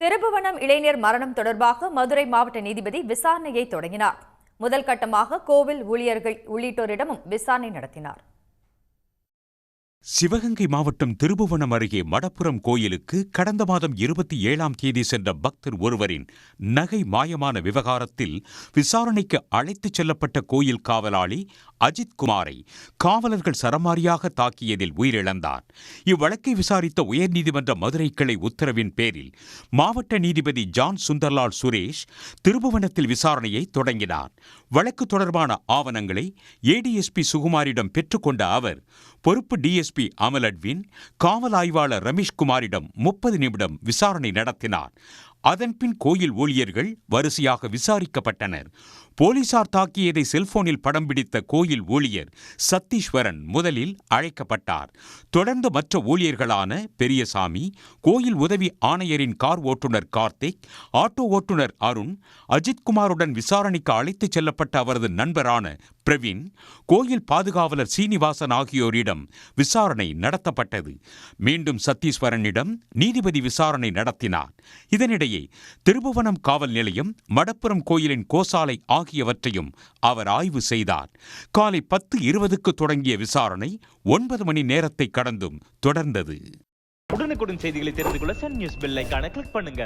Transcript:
திருபுவனம் இளைஞர் மரணம் தொடர்பாக மதுரை மாவட்ட நீதிபதி விசாரணையை தொடங்கினார். முதல் கட்டமாக கோவில் ஊழியர்கள் உள்ளிட்டோரிடமும் விசாரணை நடத்தினார். சிவகங்கை மாவட்டம் திருபுவனம் அருகே மடப்புரம் கோயிலுக்கு கடந்த மாதம் 27ஆம் தேதி சென்ற பக்தர் ஒருவரின் நகை மாயமான விவகாரத்தில் விசாரணைக்கு அழைத்துச் செல்லப்பட்ட கோயில் காவலாளி அஜித் குமாரை காவலர்கள் சரமாரியாக தாக்கியதில் உயிரிழந்தார். இவ்வழக்கை விசாரித்த உயர்நீதிமன்ற மதுரை கிளை உத்தரவின் பேரில் மாவட்ட நீதிபதி ஜான் சுந்தர்லால் சுரேஷ் திருபுவனத்தில் விசாரணையை தொடங்கினார். வழக்கு தொடர்பான ஆவணங்களை ஏடிஎஸ்பி சுகுமாரிடம் பெற்றுக்கொண்ட அவர் பொறுப்பு டிஎஸ்பி அமல் அட்வின், காவல் ஆய்வாளர் ரமேஷ்குமாரிடம் 30 நிமிடம் விசாரணை நடத்தினார். அதன்பின் கோயில் ஊழியர்கள் வரிசையாக விசாரிக்கப்பட்டனர். போலீசார் தாக்கியதை செல்போனில் படம் பிடித்த கோயில் ஊழியர் சத்தீஸ்வரன் முதலில் அழைக்கப்பட்டார். தொடர்ந்து மற்ற ஊழியர்களான பெரியசாமி, கோயில் உதவி ஆணையரின் கார் ஓட்டுநர் கார்த்திக், ஆட்டோ ஓட்டுநர் அருண், அஜித்குமாருடன் விசாரணைக்கு அழைத்துச் செல்லப்பட்ட அவரது நண்பரான பிரவீன், கோயில் பாதுகாவலர் சீனிவாசன் ஆகியோரிடம் விசாரணை நடத்தப்பட்டது. மீண்டும் சத்தீஸ்வரனிடம் நீதிபதி விசாரணை நடத்தினார். இதனிடையே திருபுவனம் காவல் நிலையம், மடப்புரம் கோயிலின் கோசாலை ஆகியவற்றையும் அவர் ஆய்வு செய்தார். காலை 10:20க்கு தொடங்கிய விசாரணை 9 மணி நேரத்தை கடந்தும் தொடர்ந்தது. உடனுக்குடன் செய்திகளை தெரிந்து கொள்ள சன் நியூஸ் பெல் ஐகானை கிளிக் பண்ணுங்க.